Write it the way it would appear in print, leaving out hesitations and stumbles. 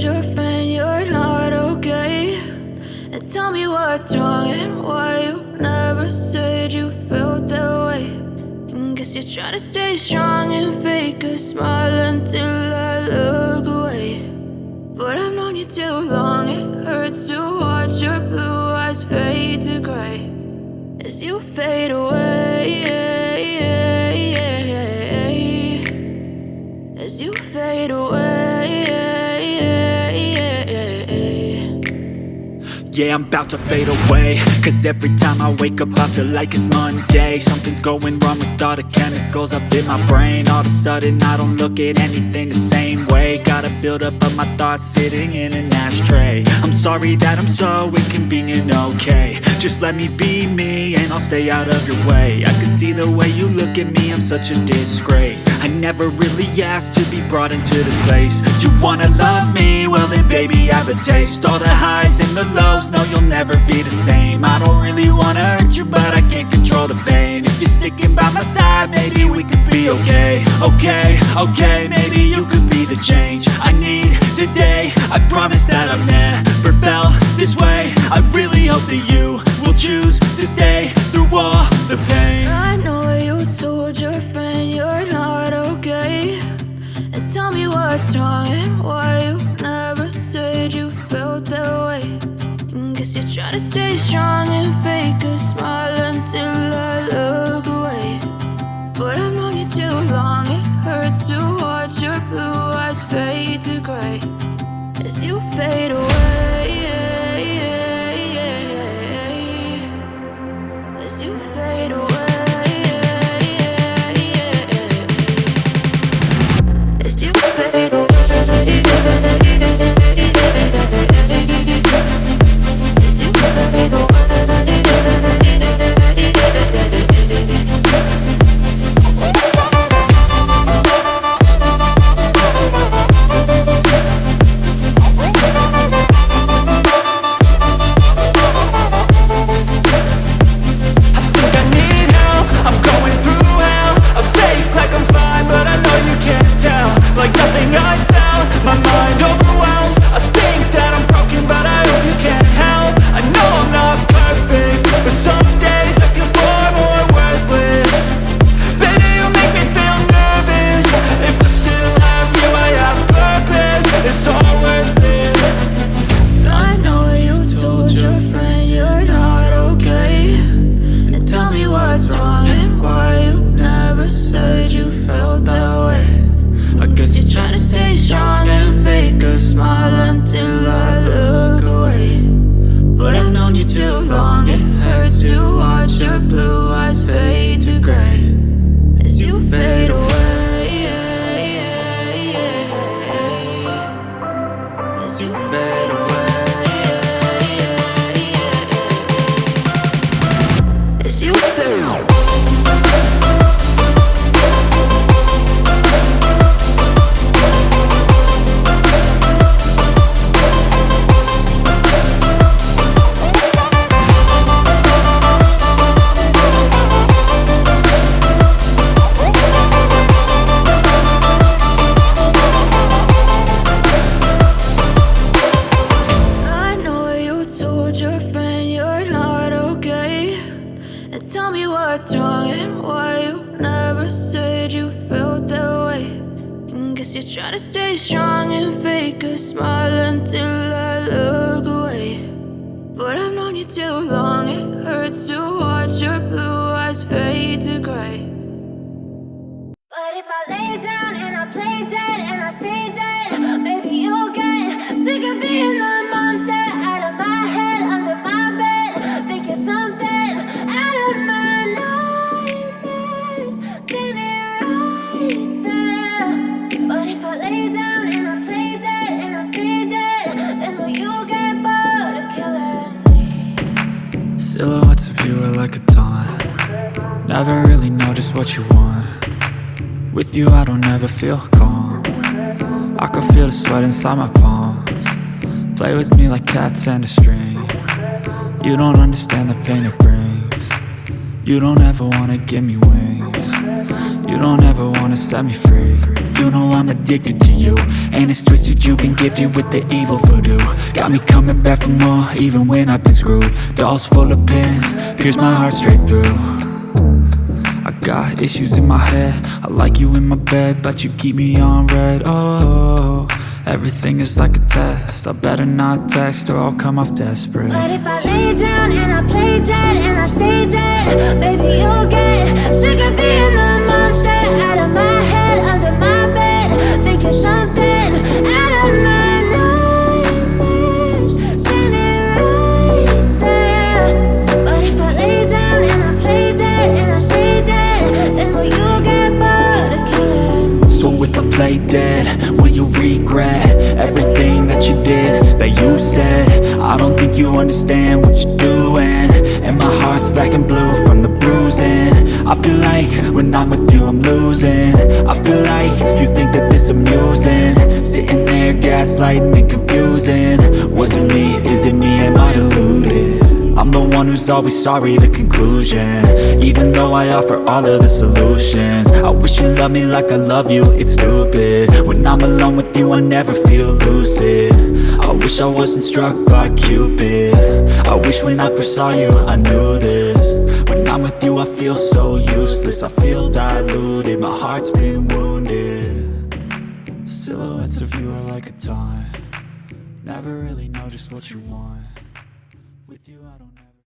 told your friend you're not okay? And tell me what's wrong and why you never said you felt that way. And guess you're trying to stay strong and fake a smile until I look away. But I've known you too long, it hurts to watch your blue eyes fade to gray as you fade away, as you fade away. Yeah, I'm about to fade away, cause every time I wake up I feel like it's Monday. Something's going wrong with all the chemicals up in my brain. All of a sudden I don't look at anything the same way. Gotta build up of my thoughts sitting in an ashtray. I'm sorry that I'm so inconvenient, okay? Just let me be me and I'll stay out of your way. I can see the way you look at me, I'm such a disgrace. I never really asked to be brought into this place. You wanna love me? Well then baby I have a taste. All the highs and the lows, no you'll never be the same. I don't really wanna hurt you but I can't control the pain. If you're sticking by my side maybe we could be okay. Okay, maybe you could be the change I need today. I promise that I've never felt this way. I really hope that you will choose to stay through all the pain. I know you told your friend you're not okay. And tell me what's wrong and why you never said you felt that way. And guess you're trying to stay strong and fake a smile until I look away. But I've known you too long, it hurts to watch your blue eyes fade to gray as you fade away, as you fade away, as you fade away. Try to stay strong and fake a smile until I look away. But I've known you too long, it hurts to watch your blue eyes fade to gray. But if I lay down and I play dead and I stay dead, baby you'll get sick of being the monster out of my head, under my bed. Think you're something out of my nightmares, standing right there. But if I lay down and I play dead and I stay dead, then will you get bored of killing me? Silhouettes of you are like a taunt. Never really know just what you want. With you I don't ever feel calm. I can feel the sweat inside my palms. Play with me like cats and a string. You don't understand the pain it brings. You don't ever wanna give me wings. You don't ever wanna set me free. You know I'm addicted to you, and it's twisted, you've been gifted with the evil voodoo. Got me coming back for more, even when I've been screwed. Dolls full of pins, pierce my heart straight through. I got issues in my head, I like you in my bed, but you keep me on red. Oh, everything is like a test, I better not text or I'll come off desperate. But if I lay down and I play dead and I stay dead, baby, you'll get sick of being the monster out of my head, under my bed, thinking something out of my nightmares, standing right there. But if I lay down and I play dead and I stay dead, then will you get bored of killing? So if I play dead, will you regret everything that you did, that you said? I don't think you understand what you're doing, and my heart's black and blue from the bruising. I feel like when I'm with you I'm losing. I feel like you think that this amusing, sitting there gaslighting and confusing. Was it me? Is it me? Am I deluded? I'm the one who's always sorry, the conclusion, even though I offer all of the solutions. I wish you loved me like I love you, it's stupid. When I'm alone with you I never feel lucid. I wish I wasn't struck by Cupid. I wish when I first saw you I knew this. When I'm with you I feel so useless, I feel diluted, my heart's been wounded. Silhouettes of you are like a taunt, never really know just what you want. With you I don't know.